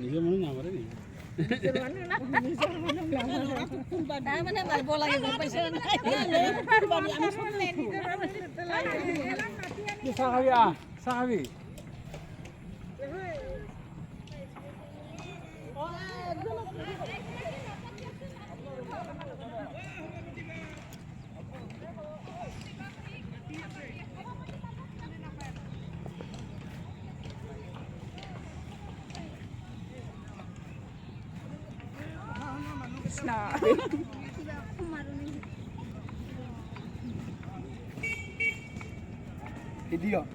নিজে মানুহ নামাৰে নেকি? তাৰমানে মাৰিব লাগে গম পাইছে নে নাই? চাহ খাবি আহ, চাহ খাবি। Idiot.